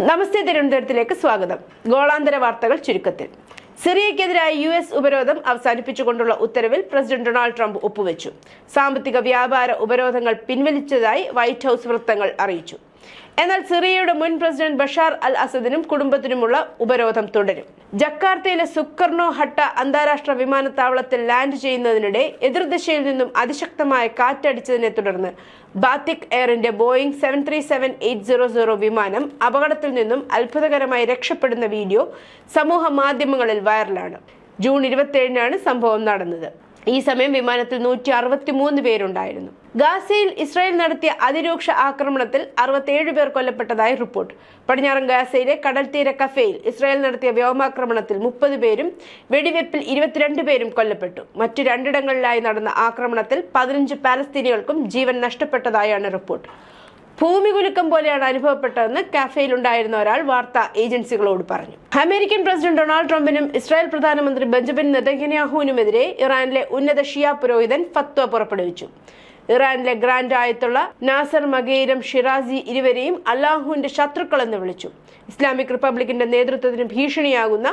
നമസ്തേ തിരുവനന്തപുരത്തിലേക്ക് സ്വാഗതം. ഗോളാന്തര വാർത്തകൾ ചുരുക്കത്തിൽ. സിറിയക്കെതിരായ US ഉപരോധം അവസാനിപ്പിച്ചുകൊണ്ടുള്ള ഉത്തരവിൽ പ്രസിഡന്റ് ഡൊണാൾഡ് ട്രംപ് ഒപ്പുവെച്ചു. സാമ്പത്തിക വ്യാപാര ഉപരോധങ്ങൾ പിൻവലിച്ചതായി വൈറ്റ് ഹൌസ് വൃത്തങ്ങൾ അറിയിച്ചു. എന്നാൽ സിറിയയുടെ മുൻ പ്രസിഡന്റ് ബഷാർ അൽ അസദിനും കുടുംബത്തിനുമുള്ള ഉപരോധം തുടരും. ജക്കാർത്തയിലെ സുക്കർണോ ഹട്ട അന്താരാഷ്ട്ര വിമാനത്താവളത്തിൽ ലാൻഡ് ചെയ്യുന്നതിനിടെ എതിർദിശയിൽ നിന്നും അതിശക്തമായ കാറ്റടിച്ചതിനെ തുടർന്ന് ബാത്തിക് എയറിന്റെ ബോയിംഗ് 737-800 വിമാനം അപകടത്തിൽ നിന്നും അത്ഭുതകരമായി രക്ഷപ്പെടുന്ന വീഡിയോ സമൂഹ മാധ്യമങ്ങളിൽ വൈറലാണ്. ജൂൺ 27-നാണ് സംഭവം നടന്നത്. ഈ സമയം വിമാനത്തിൽ 163 പേരുണ്ടായിരുന്നു. ഗാസയിൽ ഇസ്രായേൽ നടത്തിയ അതിരൂക്ഷ ആക്രമണത്തിൽ 67 പേർ കൊല്ലപ്പെട്ടതായി റിപ്പോർട്ട്. പടിഞ്ഞാറൻ ഗാസയിലെ കടൽത്തീര കഫേയിൽ ഇസ്രായേൽ നടത്തിയ വ്യോമാക്രമണത്തിൽ 30 പേരും വെടിവെപ്പിൽ 22 പേരും കൊല്ലപ്പെട്ടു. മറ്റു രണ്ടിടങ്ങളിലായി നടന്ന ആക്രമണത്തിൽ 15 പാലസ്തീനികൾക്കും ജീവൻ നഷ്ടപ്പെട്ടതായാണ് റിപ്പോർട്ട്. ഭൂമികുലുക്കം പോലെയാണ് അനുഭവപ്പെട്ടതെന്ന് കഫേയിലുണ്ടായിരുന്ന ഒരാൾ വാർത്താ ഏജൻസികളോട് പറഞ്ഞു. അമേരിക്കൻ പ്രസിഡന്റ് ഡൊണാൾഡ് ട്രംപിനും ഇസ്രായേൽ പ്രധാനമന്ത്രി ബെഞ്ചമിൻ നെതന്യാഹുവിനുമെതിരെ ഇറാനിലെ ഉന്നത ഷിയ പുരോഹിതൻ ഫത്വ പുറപ്പെടുവിച്ചു. ഇറാനിലെ ഗ്രാൻഡ് ആയത്തുള്ള നാസർ മഗൈരം ഷിറാസി ഇരുവരെയും അല്ലാഹുവിന്റെ ശത്രുക്കളെന്ന് വിളിച്ചു. ഇസ്ലാമിക് റിപ്പബ്ലിക്കിന്റെ നേതൃത്വത്തിന് ഭീഷണിയാകുന്ന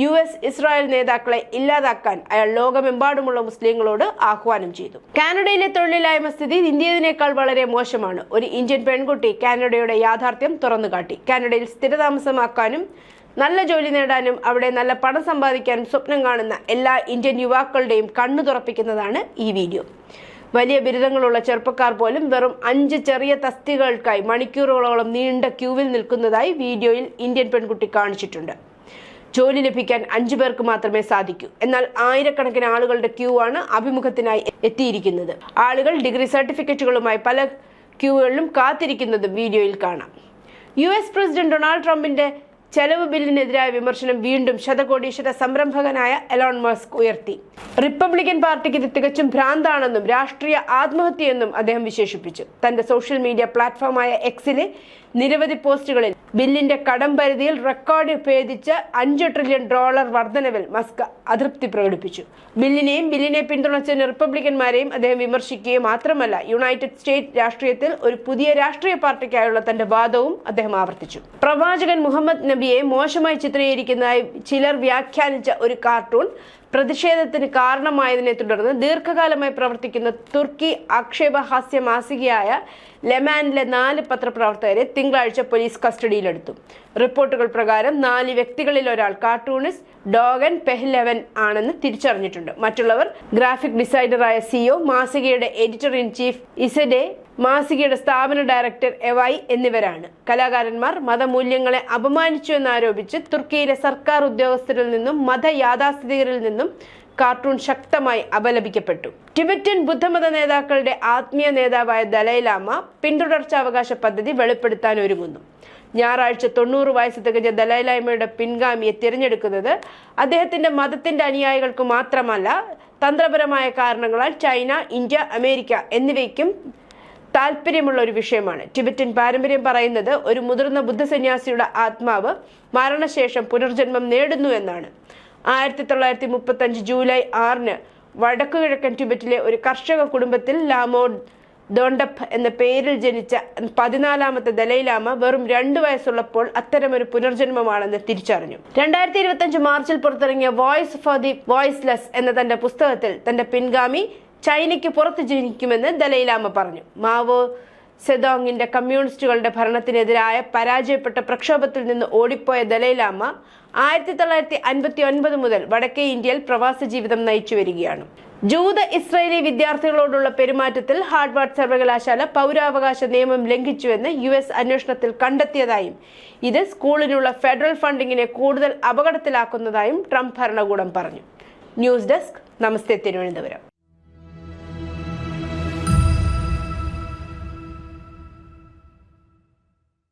US ഇസ്രായേൽ നേതാക്കളെ ഇല്ലാതാക്കാൻ അയാൾ ലോകമെമ്പാടുമുള്ള മുസ്ലിങ്ങളോട് ആഹ്വാനം ചെയ്തു. കാനഡയിലെ തൊഴിലില്ലായ്മ സ്ഥിതി ഇന്ത്യയേതിനേക്കാൾ വളരെ മോശമാണ്. ഒരു ഇന്ത്യൻ പെൺകുട്ടി കാനഡയുടെ യാഥാർത്ഥ്യം തുറന്നുകാട്ടി. കാനഡയിൽ സ്ഥിരതാമസമാക്കാനും നല്ല ജോലി നേടാനും അവിടെ നല്ല പണം സമ്പാദിക്കാനും സ്വപ്നം കാണുന്ന എല്ലാ ഇന്ത്യൻ യുവാക്കളുടെയും കണ്ണു തുറപ്പിക്കുന്നതാണ് ഈ വീഡിയോ. വലിയ ബിരുദങ്ങളുള്ള ചെറുപ്പക്കാർ പോലും വെറും 5 ചെറിയ തസ്തികകൾക്കായി മണിക്കൂറുകളോളം നീണ്ട ക്യൂവിൽ നിൽക്കുന്നതായി വീഡിയോയിൽ ഇന്ത്യൻ പെൺകുട്ടി കാണിച്ചിട്ടുണ്ട്. ജോലി ലഭിക്കാൻ 5 പേർക്ക് മാത്രമേ സാധിക്കൂ. എന്നാൽ ആയിരക്കണക്കിന് ആളുകളുടെ ക്യൂ ആണ് അഭിമുഖത്തിനായി എത്തിയിരിക്കുന്നത്. ആളുകൾ ഡിഗ്രി സർട്ടിഫിക്കറ്റുകളുമായി പല ക്യൂകളിലും കാത്തിരിക്കുന്നതും വീഡിയോയിൽ കാണാം. US പ്രസിഡന്റ് ഡൊണാൾഡ് ട്രംപിന്റെ ചെലവ് ബില്ലിനെതിരായ വിമർശനം വീണ്ടും ശതകോടീശ്വര സംരംഭകനായ എലോൺ മസ്ക് ഉയർത്തി. റിപ്പബ്ലിക്കൻ പാർട്ടിക്ക് ഇത് തികച്ചും ഭ്രാന്താണെന്നും രാഷ്ട്രീയ ആത്മഹത്യയെന്നും അദ്ദേഹം വിശേഷിപ്പിച്ചു. തന്റെ സോഷ്യൽ മീഡിയ പ്ലാറ്റ്ഫോമായ എക്സിലെ നിരവധി പോസ്റ്റുകളിൽ ബില്ലിന്റെ കടം പരിധിയിൽ റെക്കോർഡ് ഭേദിച്ച $5 ട്രില്യൺ വർധനവിൽ മസ്ക് അതൃപ്തി പ്രകടിപ്പിച്ചു. ബില്ലിനെ പിന്തുണച്ച റിപ്പബ്ലിക്കന്മാരെയും അദ്ദേഹം വിമർശിക്കുകയും മാത്രമല്ല, യുണൈറ്റഡ് സ്റ്റേറ്റ്സ് രാഷ്ട്രീയത്തിൽ ഒരു പുതിയ രാഷ്ട്രീയ പാർട്ടിക്കായുള്ള തന്റെ വാദവും അദ്ദേഹം ആവർത്തിച്ചു. പ്രവാചകൻ മുഹമ്മദ് നബിയെ മോശമായി ചിത്രീകരിക്കുന്നതായി ചിലർ വ്യാഖ്യാനിച്ച ഒരു കാർട്ടൂൺ പ്രതിഷേധത്തിന് കാരണമായതിനെ തുടർന്ന് ദീർഘകാലമായി പ്രവർത്തിക്കുന്ന തുർക്കി ആക്ഷേപഹാസ്യ മാസികയായ ലെമാനിലെ 4 പത്രപ്രവർത്തകരെ തിങ്കളാഴ്ച പോലീസ് കസ്റ്റഡിയിലെടുത്തു. റിപ്പോർട്ടുകൾ പ്രകാരം 4 വ്യക്തികളിൽ ഒരാൾ കാർട്ടൂണിസ്റ്റ് ഡോഗൻ പെഹ്ലെവൻ ആണെന്ന് തിരിച്ചറിഞ്ഞിട്ടുണ്ട്. മറ്റുള്ളവർ ഗ്രാഫിക് ഡിസൈനറായ സിഒ, മാസികയുടെ എഡിറ്റർ ഇൻ ചീഫ് ഇസഡെ, മാസികയുടെ സ്ഥാപന ഡയറക്ടർ എവൈ എന്നിവരാണ്. കലാകാരന്മാർ മതമൂല്യങ്ങളെ അപമാനിച്ചു എന്നാരോപിച്ച് തുർക്കിയിലെ സർക്കാർ ഉദ്യോഗസ്ഥരിൽ നിന്നും മതയാഥാസ്ഥിതികരിൽ നിന്നും കാർട്ടൂൺ ശക്തമായി അപലപിക്കപ്പെട്ടു. ടിബറ്റൻ ബുദ്ധമത നേതാക്കളുടെ ആത്മീയ നേതാവായ ദലൈലാമ പിന്തുടർച്ചാവകാശ പദ്ധതി വെളിപ്പെടുത്താൻ ഒരുങ്ങുന്നു. ഞായറാഴ്ച 90 വയസ്സ് തികഞ്ഞ ദലൈലാമയുടെ പിൻഗാമിയെ തിരഞ്ഞെടുക്കുന്നത് അദ്ദേഹത്തിന്റെ മതത്തിന്റെ അനുയായികൾക്ക് മാത്രമല്ല, തന്ത്രപരമായ കാരണങ്ങളാൽ ചൈന, ഇന്ത്യ, അമേരിക്ക എന്നിവയ്ക്കും താല്പര്യമുള്ള ഒരു വിഷയമാണ്. ടിബറ്റൻ പാരമ്പര്യം പറയുന്നത് ഒരു മുതിർന്ന ബുദ്ധസന്യാസിയുടെ ആത്മാവ് മരണശേഷം പുനർജന്മം നേടുന്നു എന്നാണ്. 1935 ജൂലൈ 6-ന് വടക്കുകിഴക്കൻ ടിബറ്റിലെ ഒരു കർഷക കുടുംബത്തിൽ ലാമോ ദോണ്ടപ്പ് എന്ന പേരിൽ ജനിച്ച 14ാമത്തെ ദലൈലാമ വെറും 2 വയസ്സുള്ളപ്പോൾ അത്തരമൊരു പുനർജന്മമാണെന്ന് തിരിച്ചറിഞ്ഞു. 2025 മാർച്ചിൽ പുറത്തിറങ്ങിയ വോയിസ് ഫോർ ദി വോയിസ്ലെസ് എന്ന തന്റെ പുസ്തകത്തിൽ തന്റെ പിൻഗാമി ചൈനയ്ക്ക് പുറത്ത് ജനിക്കുമെന്ന് ദലൈലാമ പറഞ്ഞു. മാവോ സെദോങ്ങിന്റെ കമ്മ്യൂണിസ്റ്റുകളുടെ ഭരണത്തിനെതിരായ പരാജയപ്പെട്ട പ്രക്ഷോഭത്തിൽ നിന്ന് ഓടിപ്പോയ ദലൈലാമ 1959 മുതൽ വടക്കേ ഇന്ത്യയിൽ പ്രവാസ ജീവിതം നയിച്ചു വരികയാണ്. ജൂത ഇസ്രായേലി വിദ്യാർത്ഥികളോടുള്ള പെരുമാറ്റത്തിൽ ഹാർവാർഡ് സർവകലാശാല പൗരാവകാശ നിയമം ലംഘിച്ചുവെന്ന് US അന്വേഷണത്തിൽ കണ്ടെത്തിയതായും ഇത് സ്കൂളിനുള്ള ഫെഡറൽ ഫണ്ടിങ്ങിനെ കൂടുതൽ അപകടത്തിലാക്കുന്നതായും ട്രംപ് ഭരണകൂടം പറഞ്ഞു. ന്യൂസ് ഡെസ്ക്, നമസ്തേ തിരുവനന്തപുരം.